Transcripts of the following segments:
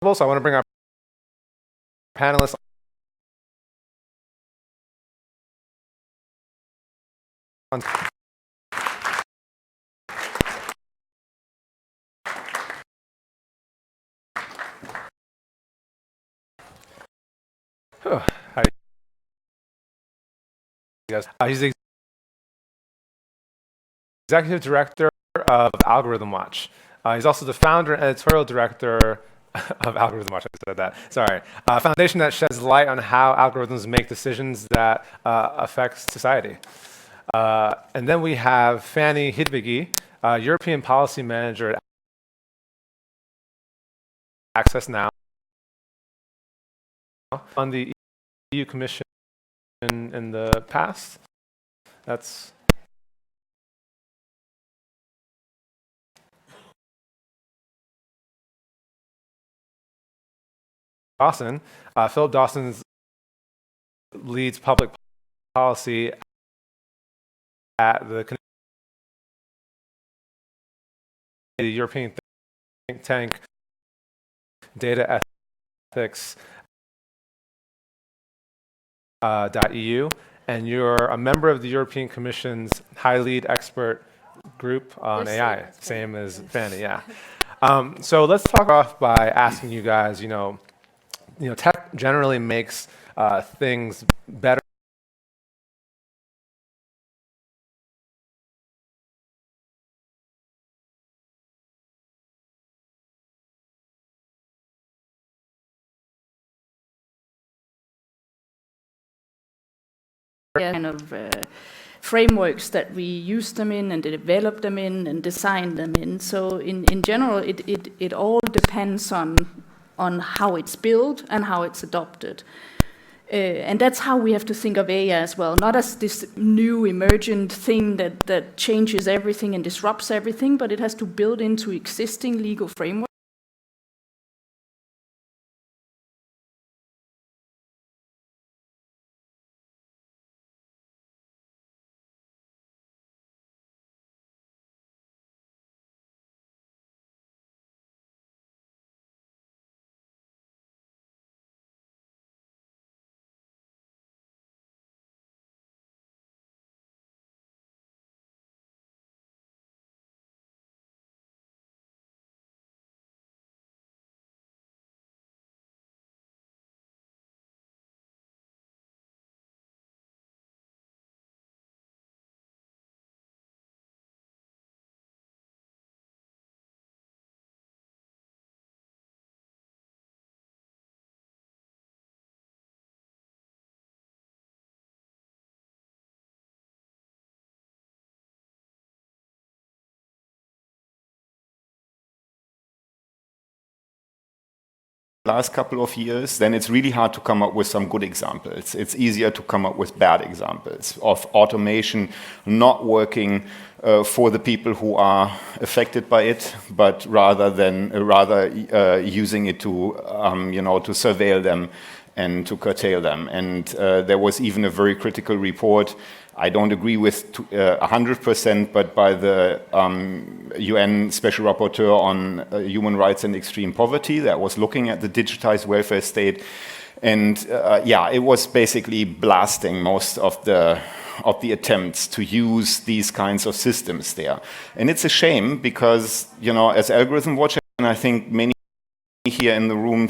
So I want to bring our panelists on. Oh, hi, you guys. He's the Executive Director of AlgorithmWatch. He's also the founder and editorial director of AlgorithmWatch. I said that. Sorry. A foundation that sheds light on how algorithms make decisions that affect society. And then we have Fanny Hidvegi, European Policy Manager at Access Now, on the EU Commission in the past. That's Dawson. Philip Dawson leads public policy at the European think tank DataEthics.eu, and you're a member of the European Commission's high lead expert group on AI, same as Fanny, yeah. So let's talk off by asking you guys, tech generally makes things better. Kind of frameworks that we use them in and develop them in and design them in. So in general, it all depends on how it's built and how it's adopted. And that's how we have to think of AI as well, not as this new emergent thing that changes everything and disrupts everything, but it has to build into existing legal frameworks. Last couple of years, then it's really hard to come up with some good examples. It's easier to come up with bad examples of automation not working for the people who are affected by it, but rather using it to to surveil them and to curtail them. And there was even a very critical report. I don't agree with 100%, but by the UN Special Rapporteur on Human Rights and Extreme Poverty that was looking at the digitized welfare state. And yeah, it was basically blasting most of the attempts to use these kinds of systems there. And it's a shame because, as Algorithm Watch, and I think many here in the room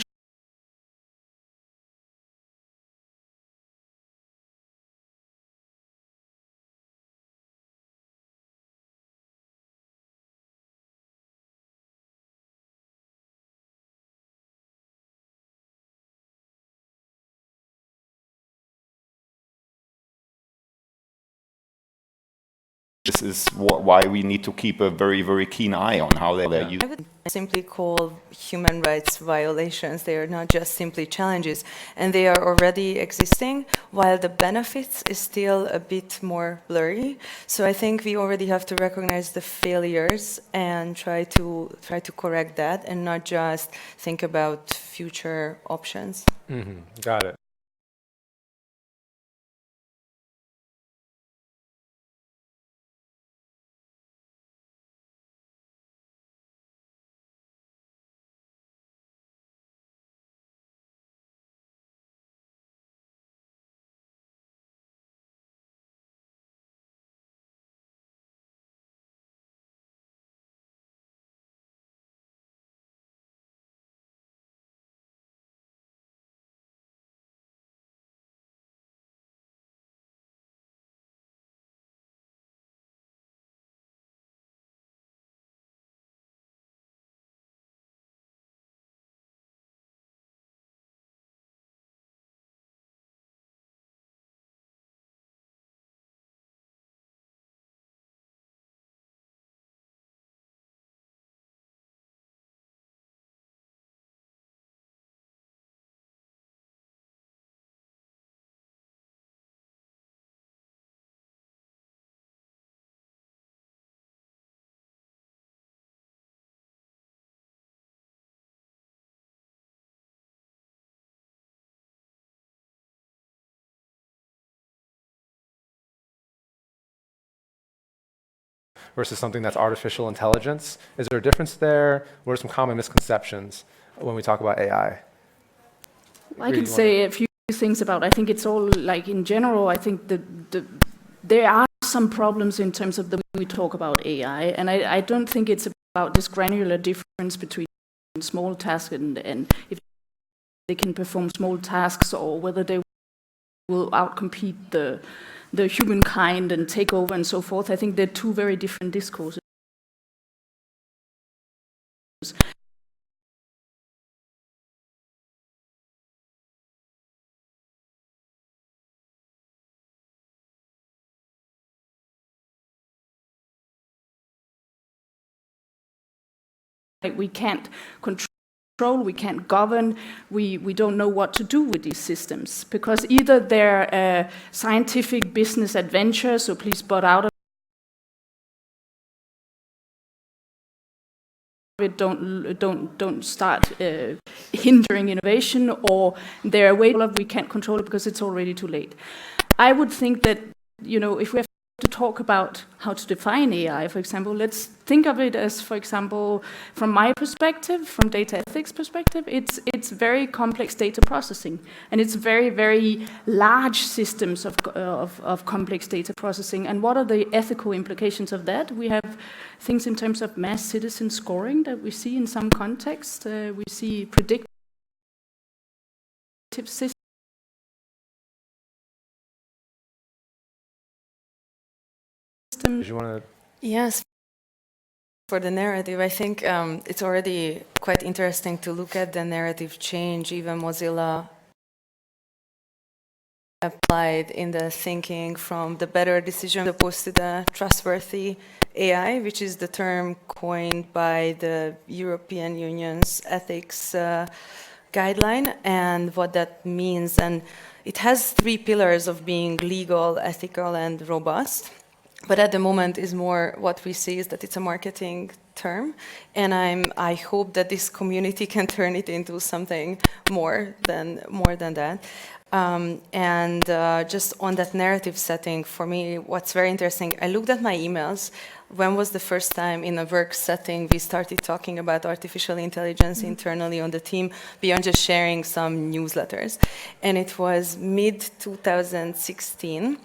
this is why we need to keep a very, very keen eye on how they're used. I would simply call human rights violations. They are not just simply challenges, and they are already existing, while the benefits is still a bit more blurry. So I think we already have to recognize the failures and try to correct that, and not just think about future options. Got it. versus something that's artificial intelligence? Is there a difference there? What are some common misconceptions when we talk about AI? I can say a few things about. I think it's all like in general. I think there are some problems in terms of the way we talk about AI, and I don't think it's about this granular difference between small tasks and if they can perform small tasks or whether they will outcompete the humankind and take over and so forth. I think they're two very different discourses. Like we can't control, we can't govern, we don't know what to do with these systems because either they're a scientific business adventure, so please butt out of it, don't start hindering innovation, or they're a way of we can't control it because it's already too late. I would think that, you know, if we have to talk about how to define AI, for example, let's think of it as, for example, from my perspective, from data ethics perspective, it's very complex data processing, and it's very, very large systems of complex data processing. And what are the ethical implications of that? We have things in terms of mass citizen scoring that we see in some contexts. We see predictive systems. Did you want to? Yes. For the narrative, I think it's already quite interesting to look at the narrative change. Even Mozilla applied in the thinking from the better decision opposed to the trustworthy AI, which is the term coined by the European Union's ethics guideline, and what that means. And it has three pillars of being legal, ethical, and robust. But at the moment is more what we see is that it's a marketing term, and I hope that this community can turn it into something more than that. Just on that narrative setting, for me, what's very interesting, I looked at my emails. When was the first time in a work setting we started talking about artificial intelligence internally on the team, beyond just sharing some newsletters? And it was mid-2016.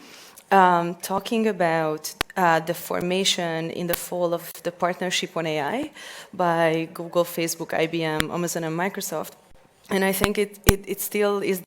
Talking about the formation in the fall of the partnership on AI by Google, Facebook, IBM, Amazon, and Microsoft. And I think it still is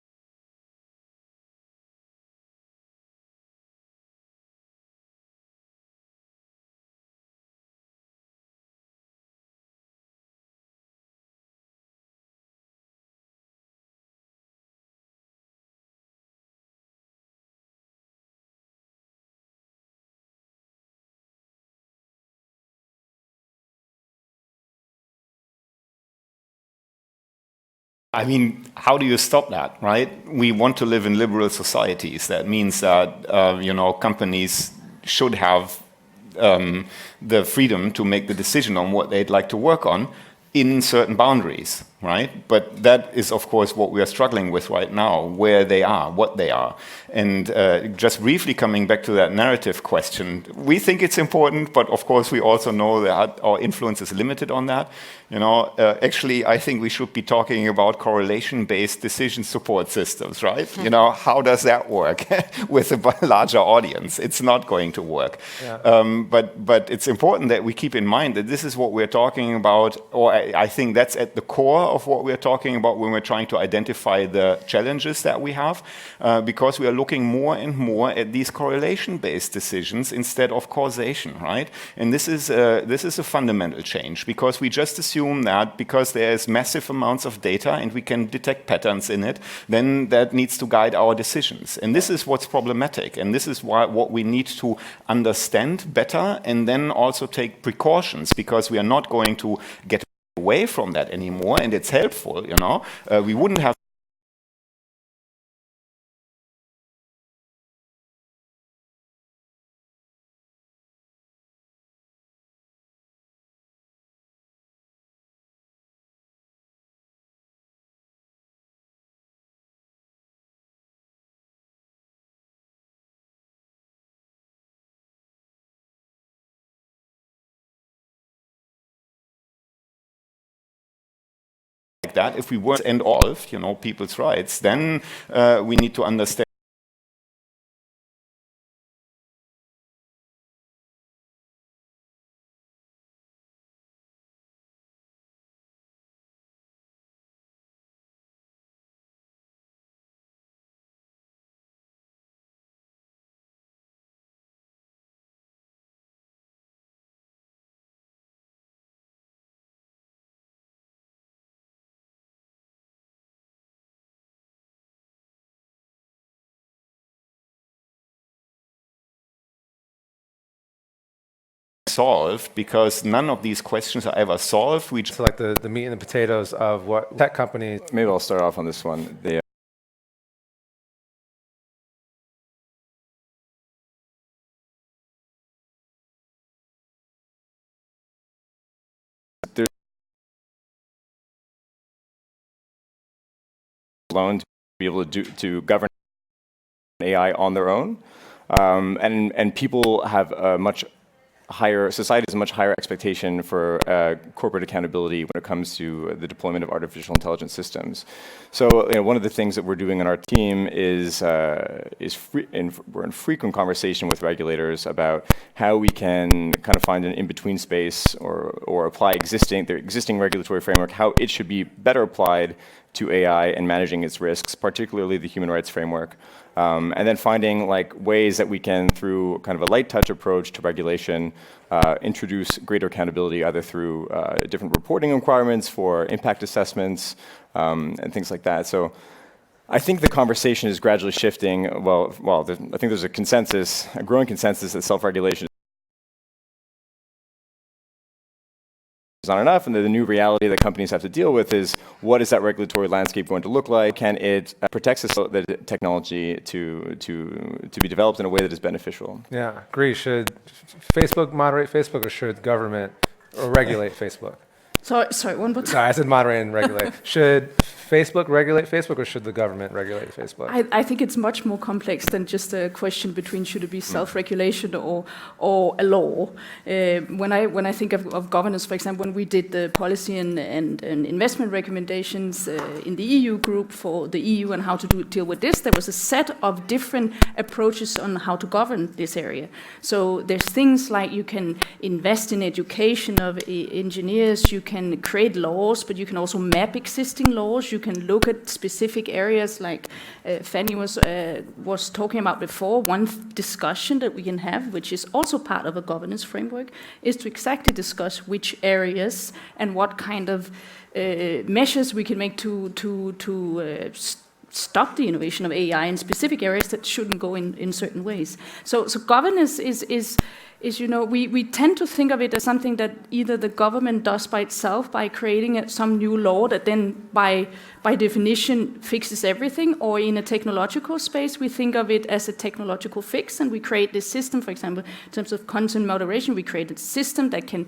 I mean, how do you stop that, right? We want to live in liberal societies. That means that, companies should have the freedom to make the decision on what they'd like to work on in certain boundaries, right? But that is, of course, what we are struggling with right now, where they are, what they are. And just briefly coming back to that narrative question, we think it's important, but of course we also know that our influence is limited on that. Actually, I think we should be talking about correlation-based decision support systems, right? How does that work with a larger audience? It's not going to work. Yeah. But it's important that we keep in mind that this is what we're talking about, or I think that's at the core of what we're talking about when we're trying to identify the challenges that we have, because we are looking more and more at these correlation-based decisions instead of causation, right? And this is a fundamental change, because we just assume that because there's massive amounts of data and we can detect patterns in it, then that needs to guide our decisions. And this is what's problematic, and this is what we need to understand better, and then also take precautions, because we are not going to get away from that anymore, and it's helpful, we wouldn't have that. If we weren't end all of, people's rights, then we need to understand solved, because none of these questions are ever solved. We just So like the meat and the potatoes of what tech companies. Maybe I'll start off on this one. There's alone to be able to govern AI on their own, and people have a much higher, society has a much higher expectation for corporate accountability when it comes to the deployment of artificial intelligence systems. So one of the things that we're doing on our team is we're in frequent conversation with regulators about how we can kind of find an in-between space or apply their existing regulatory framework, how it should be better applied to AI and managing its risks, particularly the human rights framework. And then finding ways that we can, through kind of a light touch approach to regulation, introduce greater accountability either through different reporting requirements for impact assessments and things like that. So I think the conversation is gradually shifting. I think there's a growing consensus that self-regulation is not enough, and the new reality that companies have to deal with is, what is that regulatory landscape going to look like? Can it protect the technology to be developed in a way that is beneficial? Yeah, Gry, should Facebook moderate Facebook, or should government regulate Facebook? Sorry, one more time. Sorry, I said moderate and regulate. Should Facebook regulate Facebook, or should the government regulate Facebook? I think it's much more complex than just a question between should it be self-regulation or a law. When I think of governance, for example, when we did the policy and investment recommendations in the EU group for the EU and how to deal with this, there was a set of different approaches on how to govern this area. So there's things like you can invest in education of engineers, you can create laws, but you can also map existing laws. You can look at specific areas like Fanny was talking about before. One discussion that we can have, which is also part of a governance framework, is to exactly discuss which areas and what kind of measures we can make to stop the innovation of AI in specific areas that shouldn't go in certain ways. So governance is we tend to think of it as something that either the government does by itself by creating some new law that then by definition fixes everything, or in a technological space we think of it as a technological fix, and we create this system. For example, in terms of content moderation, we create a system that can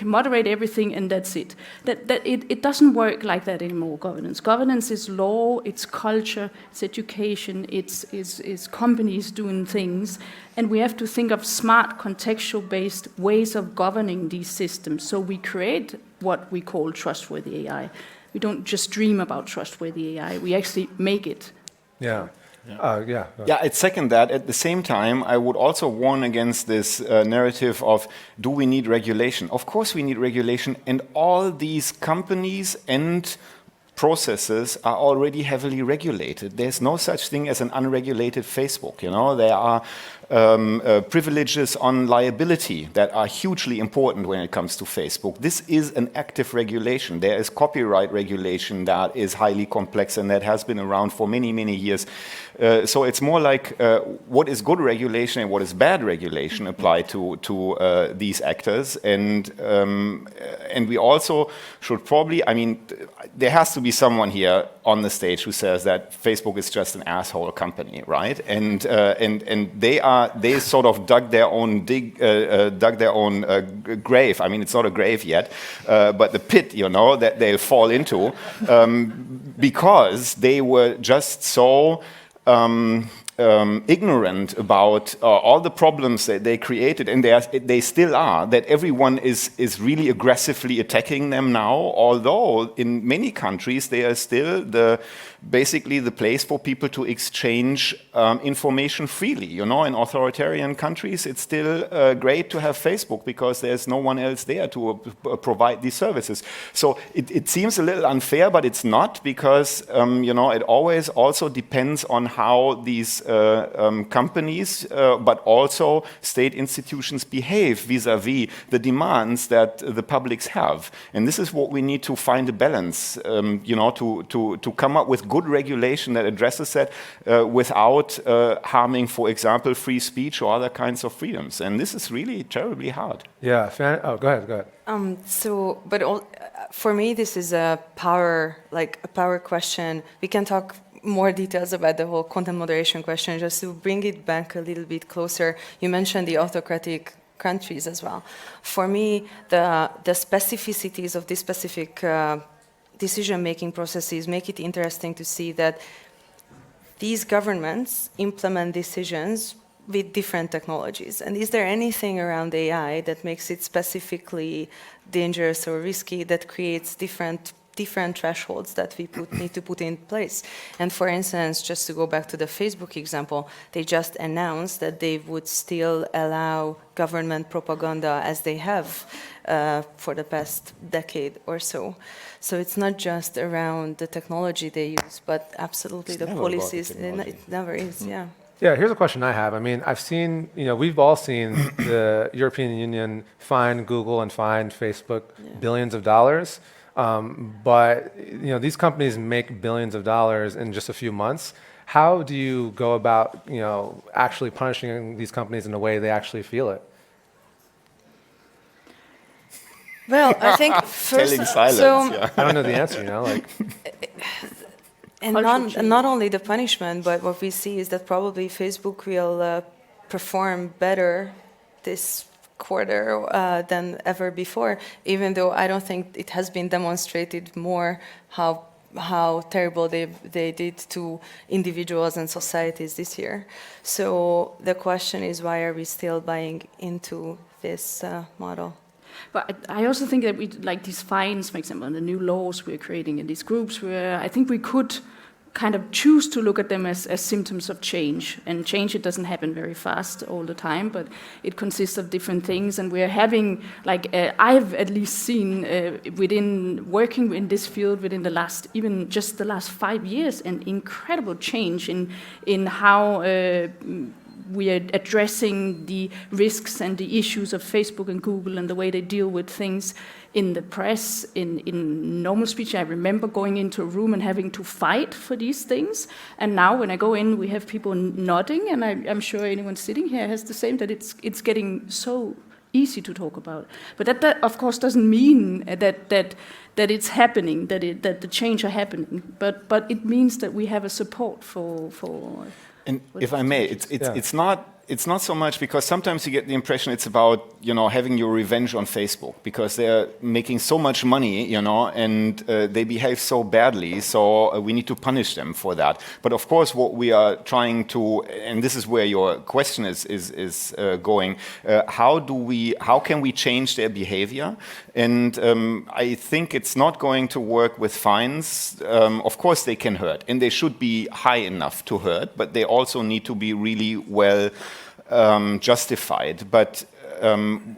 moderate everything, and that's it. It doesn't work like that anymore. Governance is law, it's culture, it's education, it's companies doing things. And we have to think of smart, contextual-based ways of governing these systems. So we create what we call trustworthy AI. We don't just dream about trustworthy AI. We actually make it. Yeah. Yeah, I'd second that. At the same time, I would also warn against this narrative of, do we need regulation? Of course we need regulation, and all these companies and processes are already heavily regulated. There's no such thing as an unregulated Facebook. There are privileges on liability that are hugely important when it comes to Facebook. This is an active regulation. There is copyright regulation that is highly complex and that has been around for many, many years. So it's more like what is good regulation and what is bad regulation apply to these actors. And we also should probably, there has to be someone here on the stage who says that Facebook is just an asshole company, right? And they sort of dug their own grave. It's not a grave yet, but the pit, that they'll fall into, because they were just so ignorant about all the problems that they created, and they still are, that everyone is really aggressively attacking them now, although in many countries they are still basically the place for people to exchange information freely. You know, in authoritarian countries, it's still great to have Facebook because there's no one else there to provide these services. So it seems a little unfair, but it's not, because you know, it always also depends on how these companies, but also state institutions behave vis-à-vis the demands that the publics have. And this is what we need to find a balance, you know, to come up with good regulation that addresses that without harming, for example, free speech or other kinds of freedoms. And this is really terribly hard. Yeah, go ahead. For me, this is a power question. We can talk more details about the whole content moderation question. Just to bring it back a little bit closer, you mentioned the autocratic countries as well. For me, the specificities of this specific decision-making processes make it interesting to see that these governments implement decisions with different technologies. And is there anything around AI that makes it specifically dangerous or risky, that creates different thresholds that we need to put in place? And for instance, just to go back to the Facebook example, they just announced that they would still allow government propaganda as they have for the past decade or so. So it's not just around the technology they use, but absolutely the policies. It never is, yeah. Yeah, here's a question I have. I mean, I've seen, you know, we've all seen the European Union fine Google and fine Facebook billions of dollars. But you know, these companies make billions of dollars in just a few months. How do you go about, you know, actually punishing these companies in a way they actually feel it? Well, I think first, Telling silence, yeah. I don't know the answer, you know, like. And not only the punishment, but what we see is that probably Facebook will perform better this quarter than ever before, even though I don't think it has been demonstrated more how terrible they did to individuals and societies this year. So the question is, why are we still buying into this model? But I also think that we, like these fines, for example, and the new laws we're creating in these groups, where I think we could kind of choose to look at them as symptoms of change. And change, it doesn't happen very fast all the time, but it consists of different things. And we're having, like, I've at least seen within working in this field within the last, even just the last 5 years, an incredible change in how we are addressing the risks and the issues of Facebook and Google and the way they deal with things in the press, in normal speech. I remember going into a room and having to fight for these things. And now when I go in, we have people nodding, and I'm sure anyone sitting here has the same, that it's getting so easy to talk about. But that of course doesn't mean that it's happening, that the change are happening. But it means that we have a support for And if I may, it's not so much, because sometimes you get the impression it's about, you know, having your revenge on Facebook because they're making so much money, you know, and they behave so badly, so we need to punish them for that. But of course, what we are trying to, and this is where your question is going, how can we change their behavior? And I think it's not going to work with fines. Of course, they can hurt, and they should be high enough to hurt, but they also need to be really well justified. But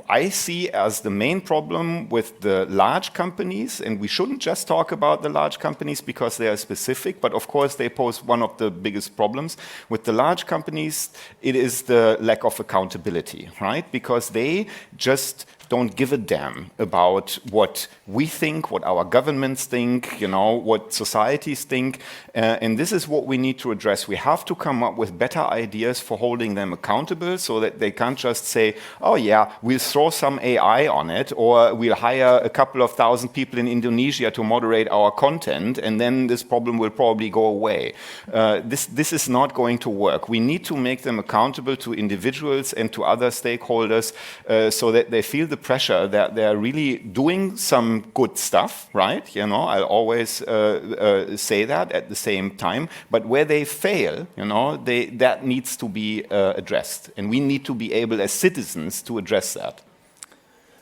I see as the main problem with the large companies, and we shouldn't just talk about the large companies because they are specific, but of course they pose one of the biggest problems. With the large companies, it is the lack of accountability, right? Because they just don't give a damn about what we think, what our governments think, you know, what societies think. And this is what we need to address. We have to come up with better ideas for holding them accountable so that they can't just say, oh yeah, we'll throw some AI on it, or we'll hire a couple of thousand people in Indonesia to moderate our content, and then this problem will probably go away. This is not going to work. We need to make them accountable to individuals and to other stakeholders so that they feel the pressure that they're really doing some good stuff, right? I'll always say that at the same time. But where they fail, that needs to be addressed. And we need to be able as citizens to address that.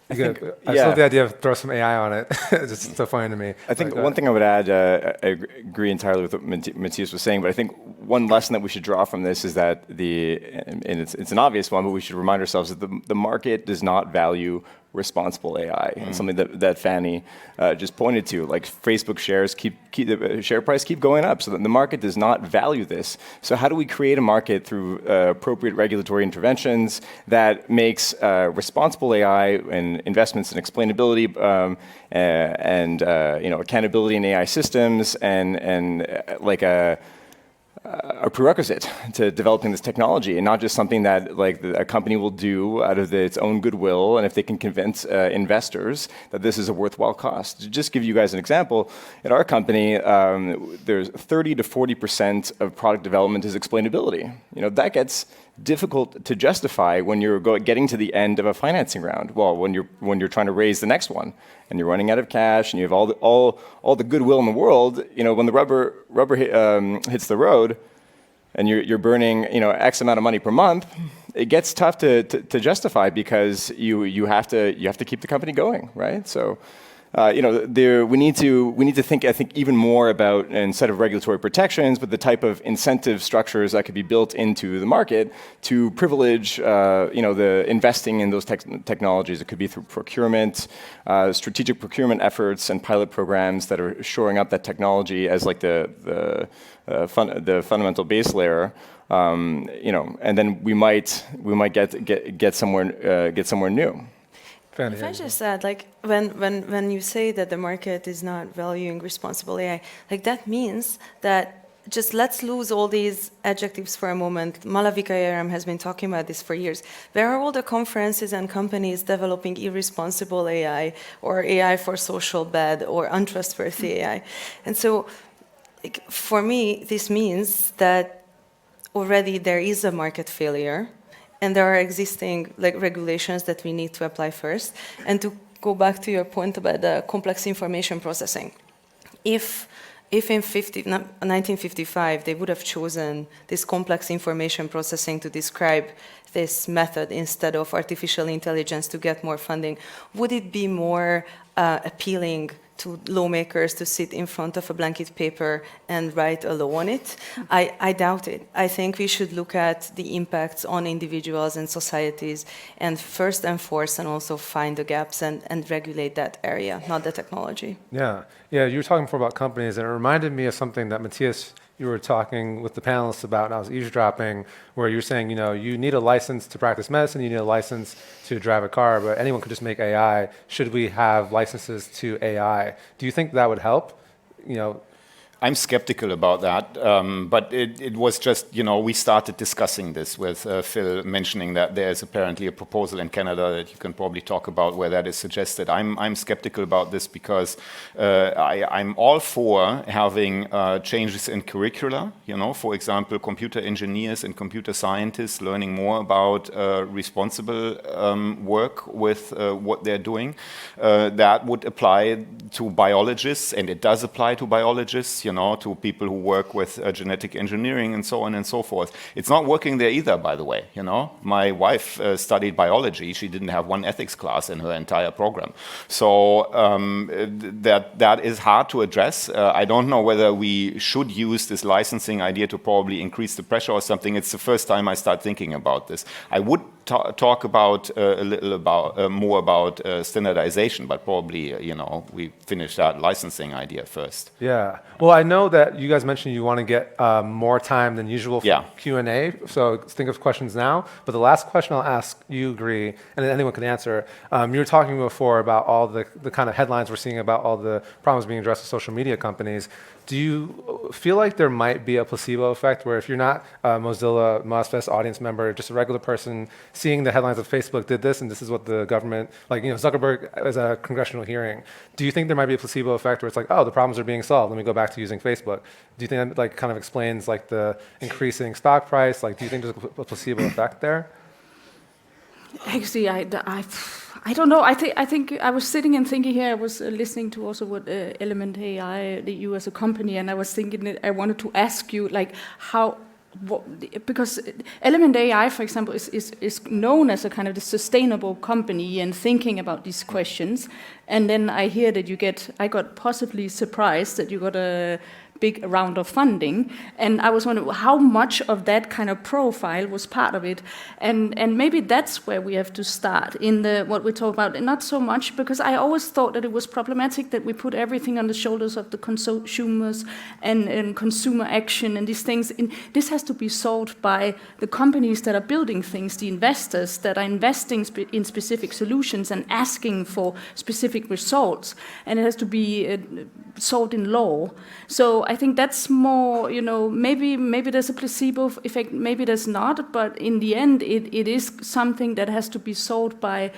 I just love the idea of throw some AI on it. It's just so funny to me. I think one thing I would add, I agree entirely with what Matthias was saying, but I think one lesson that we should draw from this is that and it's an obvious one, but we should remind ourselves that the market does not value responsible AI. And something that Fanny just pointed to, like Facebook shares the share price keep going up, so that the market does not value this. So how do we create a market through appropriate regulatory interventions that makes responsible AI and investments in explainability and accountability in AI systems and like a prerequisite to developing this technology, and not just something that like a company will do out of its own goodwill, and if they can convince investors that this is a worthwhile cost. To just give you guys an example, at our company, there's 30 to 40% of product development is explainability. That gets difficult to justify when you're getting to the end of a financing round. Well, when you're trying to raise the next one, and you're running out of cash, and you have all the goodwill in the world. When the rubber hits the road, and you're burning X amount of money per month, it gets tough to justify because you have to keep the company going, right? So. We need to think, I think, even more about, instead of regulatory protections, but the type of incentive structures that could be built into the market to privilege, the investing in those technologies. It could be through procurement, strategic procurement efforts, and pilot programs that are shoring up that technology as like the fundamental base layer. And then we might get somewhere new. If I just add, like, when you say that the market is not valuing responsible AI, like that means that just let's lose all these adjectives for a moment. Malavika Yaram has been talking about this for years. Where are all the conferences and companies developing irresponsible AI or AI for social bad or untrustworthy AI? And so, like, for me, this means that already there is a market failure. And there are existing regulations that we need to apply first. And to go back to your point about the complex information processing, if in 1955 they would have chosen this complex information processing to describe this method instead of artificial intelligence to get more funding, would it be more appealing to lawmakers to sit in front of a blanket paper and write a law on it? I doubt it. I think we should look at the impacts on individuals and societies and first enforce and also find the gaps and regulate that area, not the technology. Yeah, you were talking before about companies, and it reminded me of something that Matthias, you were talking with the panelists about, and I was eavesdropping, where you're saying, you need a license to practice medicine, you need a license to drive a car, but anyone could just make AI. Should we have licenses to AI? Do you think that would help? I'm skeptical about that, but it was just, we started discussing this with Phil mentioning that there's apparently a proposal in Canada that you can probably talk about where that is suggested. I'm skeptical about this because I'm all for having changes in curricula, for example, computer engineers and computer scientists learning more about responsible work with what they're doing. That would apply to biologists, and it does apply to biologists, to people who work with genetic engineering and so on and so forth. It's not working there either, by the way. My wife studied biology. She didn't have one ethics class in her entire program. So that is hard to address. I don't know whether we should use this licensing idea to probably increase the pressure or something. It's the first time I start thinking about this. I would talk about a little more about standardization, but probably we finish that licensing idea first. Yeah. Well, I know that you guys mentioned you want to get more time than usual for Q&A. So think of questions now. But the last question I'll ask you, Gry, and anyone can answer. You were talking before about all the kind of headlines we're seeing about all the problems being addressed with social media companies. Do you feel like there might be a placebo effect where if you're not a Mozilla MozFest audience member, just a regular person seeing the headlines of Facebook did this and this is what the government, Zuckerberg as a congressional hearing, do you think there might be a placebo effect where it's like, oh, the problems are being solved, let me go back to using Facebook? Do you think that kind of explains the increasing stock price? Do you think there's a placebo effect there? Actually, I don't know. I think I was sitting and thinking here. I was listening to also what Element AI, you as a company, and I was thinking that I wanted to ask you like how. Because Element AI, for example, is known as a kind of the sustainable company and thinking about these questions. And then I hear that I got possibly surprised that you got a big round of funding. And I was wondering how much of that kind of profile was part of it. And maybe that's where we have to start in what we talk about. And not so much, because I always thought that it was problematic that we put everything on the shoulders of the consumers and consumer action and these things. This has to be solved by the companies that are building things, the investors that are investing in specific solutions and asking for specific results. And it has to be solved in law. So I think that's more, maybe there's a placebo effect, maybe there's not, but in the end, it is something that has to be solved by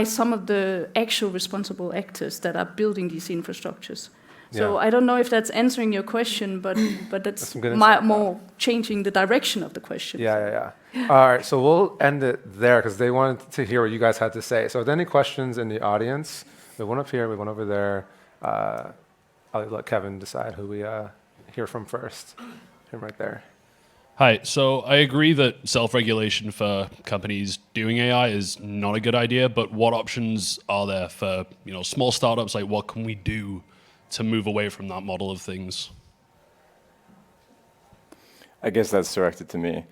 some of the actual responsible actors that are building these infrastructures. So I don't know if that's answering your question, but that's more changing the direction of the question. Yeah. All right, so we'll end it there because they wanted to hear what you guys had to say. So are there any questions in the audience? We have one up here, we have one over there. I'll let Kevin decide who we hear from first. Him right there. Hi. So I agree that self-regulation for companies doing AI is not a good idea, but what options are there for small startups? Like, what can we do to move away from that model of things? I guess that's directed to me.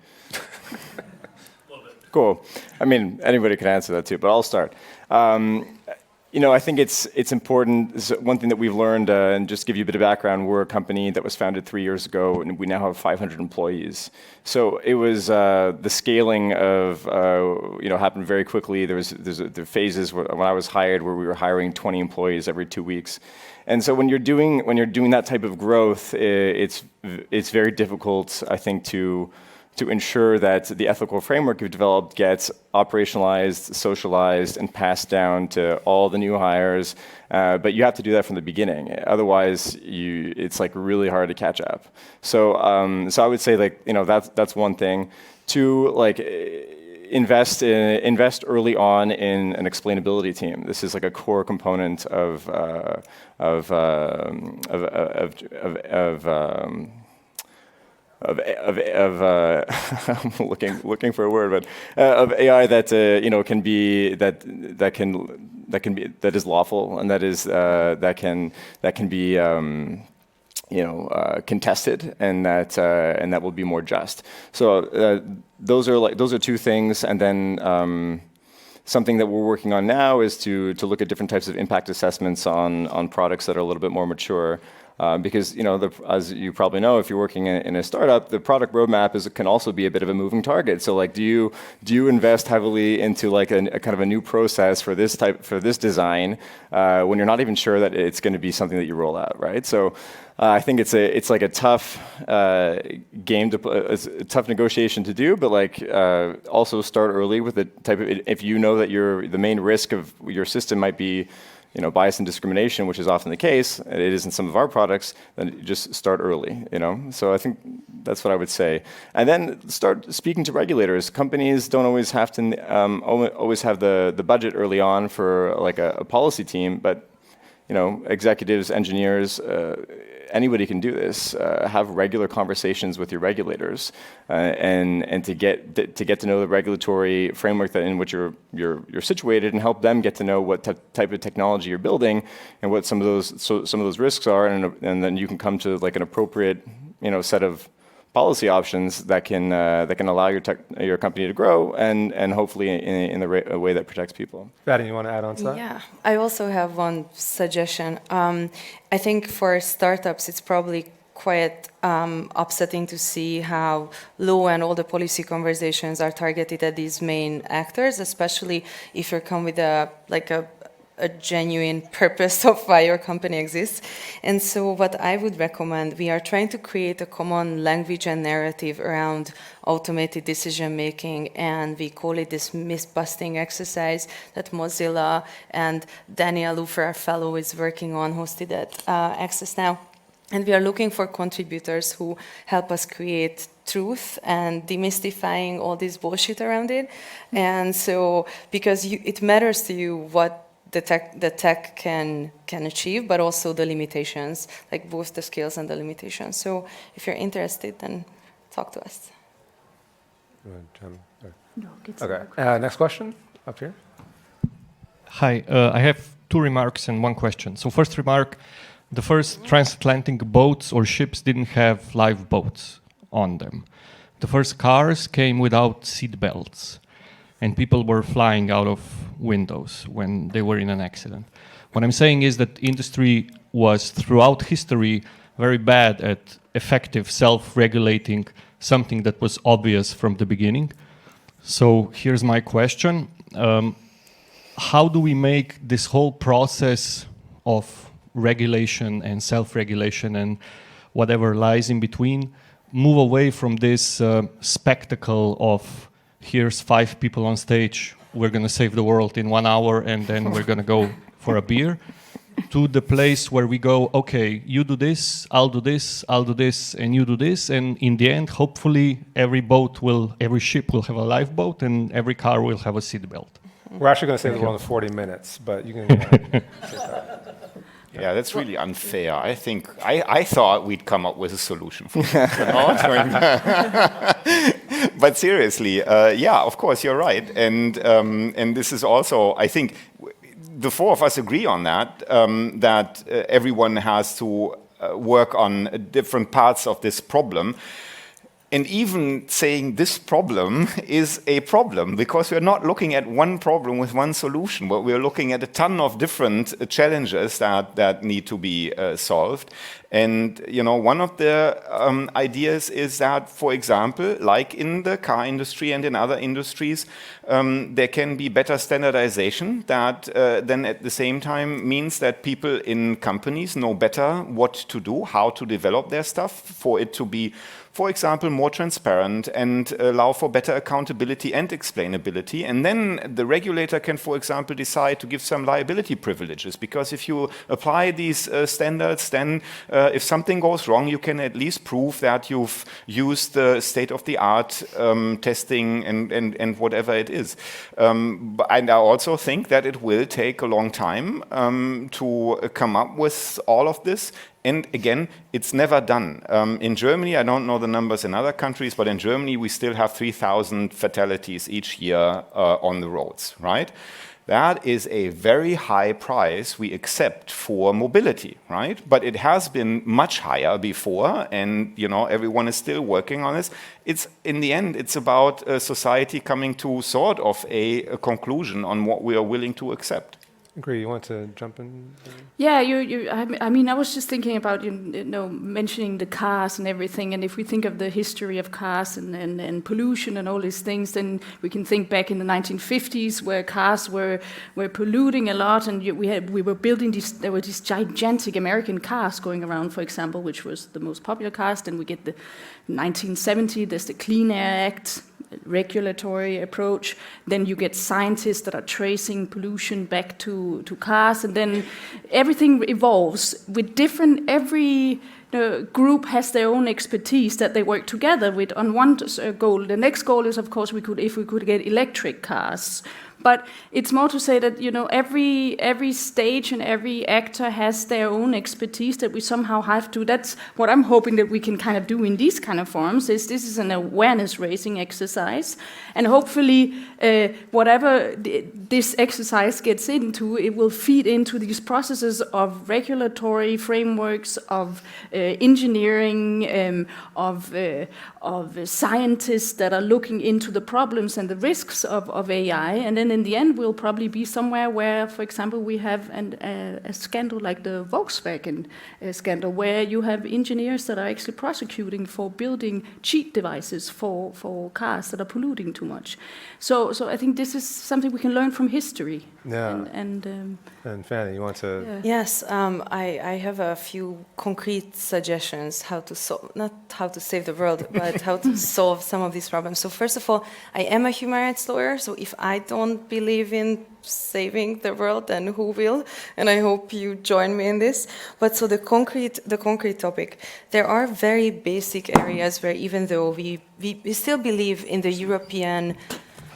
Cool. I mean, anybody can answer that too, but I'll start. I think it's important. This is one thing that we've learned, and just to give you a bit of background, we're a company that was founded 3 years ago, and we now have 500 employees. So it was the scaling of happened very quickly. There's the phases when I was hired where we were hiring 20 employees every 2 weeks. And so when you're doing that type of growth, it's very difficult, I think, to ensure that the ethical framework you've developed gets operationalized, socialized, and passed down to all the new hires. But you have to do that from the beginning. Otherwise, it's like really hard to catch up. So I would say that's one thing. Two, invest early on in an explainability team. This is like a core component of I'm looking for a word, but of AI that can be that is lawful and that can be contested and that will be more just. So those are two things, and then something that we're working on now is to look at different types of impact assessments on products that are a little bit more mature. Because as you probably know, if you're working in a startup, the product roadmap can also be a bit of a moving target. So do you invest heavily into a kind of a new process for this design when you're not even sure that it's going to be something that you roll out, right? So I think it's like a tough game it's a tough negotiation to do, but also start early with the type of, if you know that the main risk of your system might be bias and discrimination, which is often the case, it is in some of our products, then just start early, So I think that's what I would say. And then start speaking to regulators. Companies don't always have to always have the budget early on for a policy team, but executives, engineers, anybody can do this. Have regular conversations with your regulators, and to get to know the regulatory framework in which you're situated, and help them get to know what type of technology you're building and what some of those risks are, and then you can come to an appropriate set of policy options that can allow your company to grow and hopefully in a way that protects people. Fanny, you want to add on to that? Yeah, I also have one suggestion. I think for startups, it's probably quite upsetting to see how law and all the policy conversations are targeted at these main actors, especially if you come with a genuine purpose of why your company exists. And so what I would recommend, we are trying to create a common language and narrative around automated decision making, and we call it this myth-busting exercise that Mozilla and Daniel Lufer, our fellow, is working on, hosted at Access now. And we are looking for contributors who help us create truth and demystifying all this bullshit around it. And so, because it matters to you what the tech can achieve, but also the limitations, like both the skills and the limitations. So if you're interested, then talk to us. No, Okay. Next question up here. Hi, I have two remarks and one question. So first remark, the first transatlantic boats or ships didn't have live boats on them. The first cars came without seat belts, and people were flying out of windows when they were in an accident. What I'm saying is that industry was, throughout history, very bad at effective self-regulating something that was obvious from the beginning. So here's my question. How do we make this whole process of regulation and self-regulation and whatever lies in between move away from this spectacle of here's 5 people on stage, we're going to save the world in 1 hour and then we're going to go for a beer, to the place where we go, okay, you do this, I'll do this, I'll do this, and you do this, and in the end, hopefully, every ship will have a lifeboat and every car will have a seatbelt. We're actually going to save the world in 40 minutes, but you can take that. Yeah, that's really unfair. I think I thought we'd come up with a solution for it. But seriously, yeah, of course you're right, and this is also, I think, the 4 of us agree on that. That everyone has to work on different parts of this problem. And even saying this problem is a problem, because we're not looking at one problem with one solution, but we're looking at a ton of different challenges that need to be solved. And one of the ideas is that, for example, like in the car industry and in other industries, there can be better standardization that then at the same time means that people in companies know better what to do, how to develop their stuff for it to be, for example, more transparent and allow for better accountability and explainability. And then the regulator can, for example, decide to give some liability privileges, because if you apply these standards, then if something goes wrong, you can at least prove that you've used the state-of-the-art testing and whatever it is. And I also think that it will take a long time to come up with all of this. And again, it's never done. In Germany, I don't know the numbers in other countries, but in Germany, we still have 3,000 fatalities each year on the roads, right? That is a very high price we accept for mobility, right? But it has been much higher before, and everyone is still working on this. It's in the end, it's about society coming to sort of a conclusion on what we are willing to accept. Gry, you want to jump in? Yeah, I mean, I was just thinking about mentioning the cars and everything, and if we think of the history of cars and pollution and all these things, then we can think back in the 1950s where cars were polluting a lot, and we were building there were these gigantic American cars going around, for example, which was the most popular cars. Then we get the 1970, there's the Clean Air Act, regulatory approach. Then you get scientists that are tracing pollution back to cars, and then everything evolves with every group has their own expertise that they work together with on one goal. The next goal is, of course, if we could get electric cars. But it's more to say that every stage and every actor has their own expertise that we somehow have to. That's what I'm hoping that we can kind of do in these kind of forums. This is an awareness raising exercise, and hopefully whatever this exercise gets into, it will feed into these processes of regulatory frameworks, of engineering, of scientists that are looking into the problems and the risks of AI, and then in the end we'll probably be somewhere where, for example, we have a scandal like the Volkswagen scandal, where you have engineers that are actually prosecuting for building cheat devices for cars that are polluting too much. So I think this is something we can learn from history. Yeah. And Fanny, you want to? Yeah. Yes, I have a few concrete suggestions how to not how to save the world, but how to solve some of these problems. So first of all, I am a human rights lawyer, so if I don't don't believe in saving the world, then who will? And I hope you join me in this. But so the concrete topic, there are very basic areas where even though we still believe in the European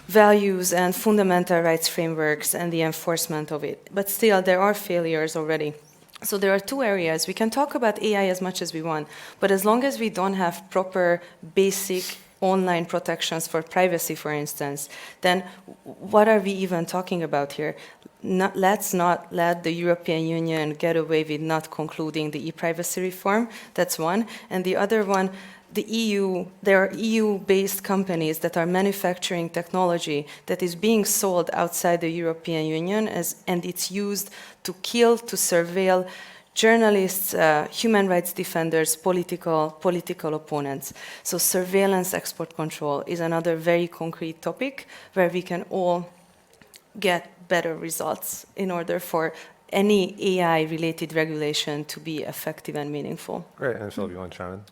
values and fundamental rights frameworks and the enforcement of it, but still there are failures already. So there are two areas. We can talk about AI as much as we want, but as long as we don't have proper basic online protections for privacy, for instance, then what are we even talking about here? Let's not let the European Union get away with not concluding the e-privacy reform. That's one. And the other one, the EU, there are EU-based companies that are manufacturing technology that is being sold outside the European Union, and it's used to kill, to surveil journalists, human rights defenders, political opponents. So surveillance export control is another very concrete topic where we can all get better results in order for any AI-related regulation to be effective and meaningful. Great, and Philip, you want to chime in?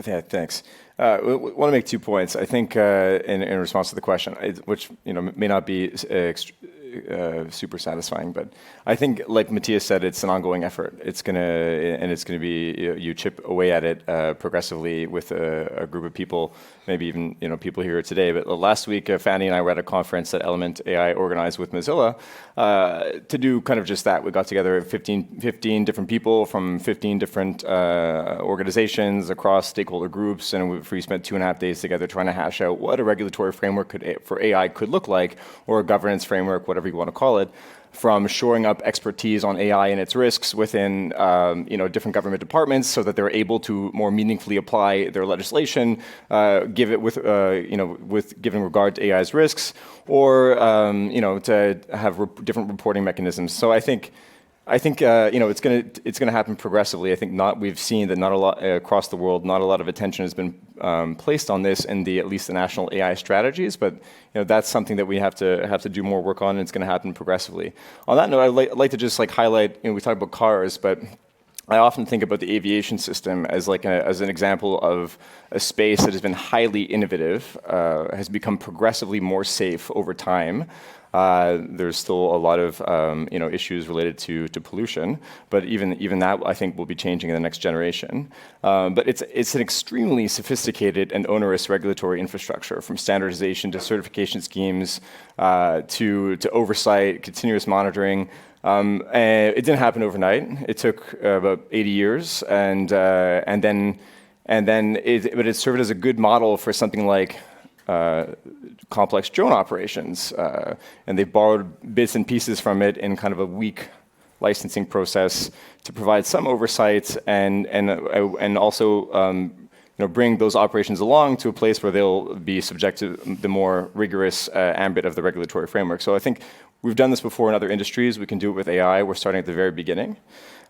Yeah, thanks. I want to make 2 points. I think in response to the question, which may not be super satisfying, but I think, like Matthias said, it's an ongoing effort. It's gonna be you chip away at it progressively with a group of people, maybe even people here today. But last week, Fanny and I were at a conference that Element AI organized with Mozilla to do kind of just that. We got together 15 different people from 15 different organizations across stakeholder groups, and we spent 2.5 days together trying to hash out what a regulatory framework for AI could look like, or a governance framework, whatever you want to call it, from shoring up expertise on AI and its risks within different government departments so that they're able to more meaningfully apply their legislation, give it with giving regard to AI's risks, or to have different reporting mechanisms. So I think it's gonna happen progressively. I think we've seen that not a lot across the world, not a lot of attention has been placed on this in at least the national AI strategies, but that's something that we have to do more work on, and it's going to happen progressively. On that note, I'd like to just highlight. We talk about cars, but I often think about the aviation system as as an example of a space that has been highly innovative, has become progressively more safe over time. There's still a lot of issues related to pollution, but even that I think will be changing in the next generation. But it's an extremely sophisticated and onerous regulatory infrastructure, from standardization to certification schemes to oversight, continuous monitoring. It didn't happen overnight. It took about 80 years, but it served as a good model for something like complex drone operations, and they borrowed bits and pieces from it in kind of a weak licensing process to provide some oversight and also bring those operations along to a place where they'll be subject to the more rigorous ambit of the regulatory framework. So I think we've done this before in other industries. We can do it with AI. We're starting at the very beginning.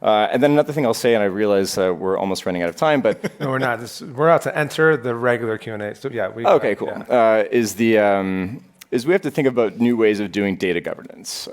And then another thing I'll say, and I realize we're almost running out of time, but no, we're not. We're about to enter the regular Q&A. So yeah. Okay, cool. Yeah. Is we have to think about new ways of doing data governance.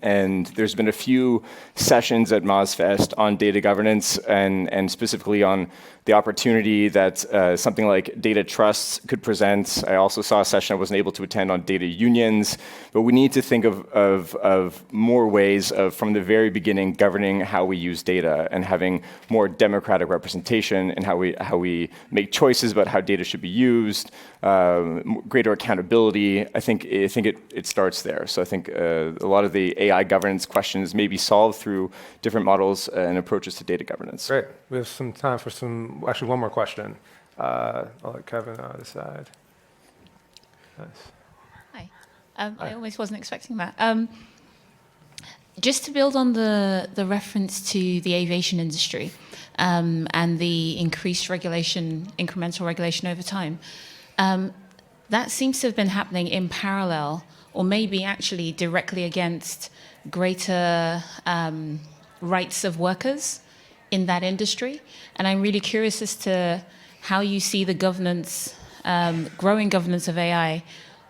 And there's been a few sessions at MozFest on data governance and specifically on the opportunity that something like data trusts could present. I also saw a session I wasn't able to attend on data unions, but we need to think of more ways of, from the very beginning, governing how we use data and having more democratic representation and how we make choices about how data should be used, greater accountability. I think it starts there. So I think a lot of the AI governance questions may be solved through different models and approaches to data governance. Great. We have some time for actually one more question. I'll let Kevin decide. Nice. Hi. I almost wasn't expecting that. Just to build on the reference to the aviation industry and the increased regulation, incremental regulation over time, that seems to have been happening in parallel, or maybe actually directly against greater rights of workers in that industry. And I'm really curious as to how you see the governance, growing governance of AI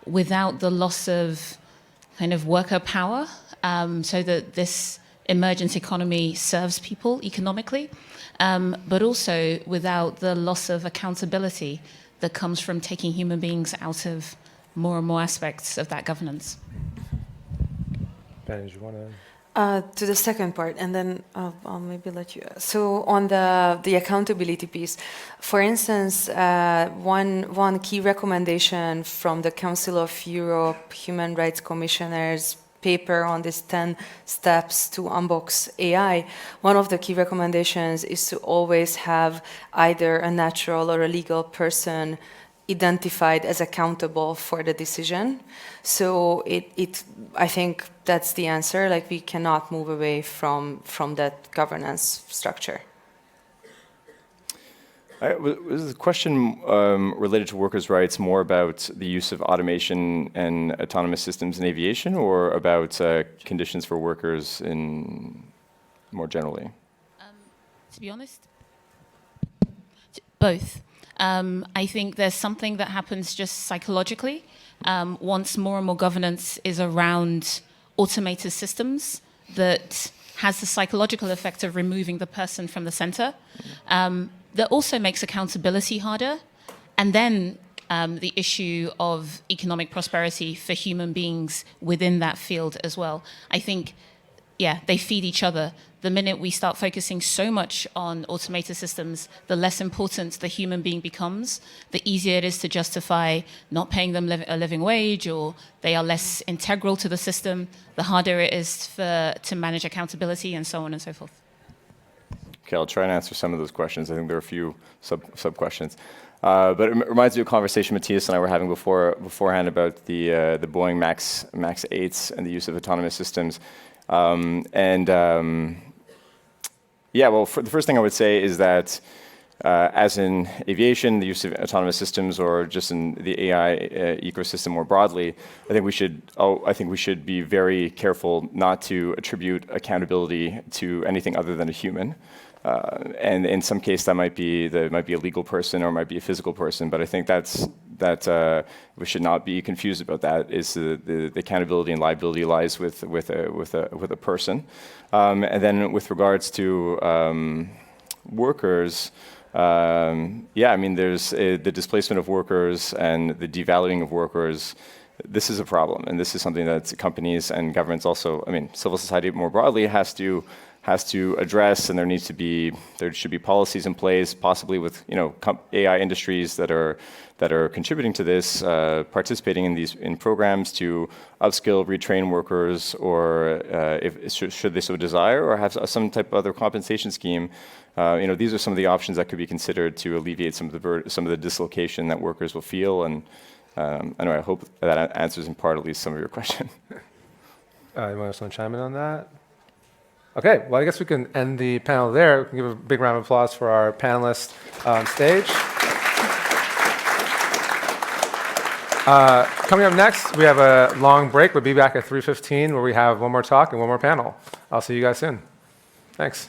without the loss of kind of worker power, so that this emergent economy serves people economically, but also without the loss of accountability that comes from taking human beings out of more and more aspects of that governance. Fanny, do you want to? To the second part, and then I'll maybe let you. So on the accountability piece, for instance, one key recommendation from the Council of Europe Human Rights Commissioner's paper on these 10 steps to unbox AI, one of the key recommendations is to always have either a natural or a legal person identified as accountable for the decision. So I think that's the answer. Like, we cannot move away from that governance structure. Was the question related to workers' rights more about the use of automation and autonomous systems in aviation, or about conditions for workers in more generally? To be honest, both. I think there's something that happens just psychologically once more and more governance is around automated systems that has the psychological effect of removing the person from the center. That also makes accountability harder. And then the issue of economic prosperity for human beings within that field as well. I think, yeah, they feed each other. The minute we start focusing so much on automated systems, the less important the human being becomes, the easier it is to justify not paying them a living wage, or they are less integral to the system, the harder it is to manage accountability, and so on and so forth. Okay, I'll try and answer some of those questions. I think there are a few sub-questions. But it reminds me of a conversation Matthias and I were having beforehand about the Boeing MAX 8s and the use of autonomous systems. Yeah, well, the first thing I would say is that as in aviation, the use of autonomous systems, or just in the AI ecosystem more broadly, I think we should be very careful not to attribute accountability to anything other than a human. And in some case, that might be a legal person or it might be a physical person. But I think that we should not be confused about that. Is the accountability and liability lies with a person. And then with regards to workers, yeah, I mean, there's the displacement of workers and the devaluing of workers. This is a problem, and this is something that companies and governments also, I mean, civil society more broadly has to address, and there should be policies in place, possibly with AI industries that are contributing to this, participating in programs to upskill, retrain workers, or should they so desire, or have some type of other compensation scheme. These are some of the options that could be considered to alleviate some of the dislocation that workers will feel. And anyway, I hope that answers in part at least some of your question. Anyone else want to chime in on that? Okay, well, I guess we can end the panel there. We can give a big round of applause for our panelists on stage. Coming up next, we have a long break. We'll be back at 3:15 where we have one more talk and one more panel. I'll see you guys soon. Thanks.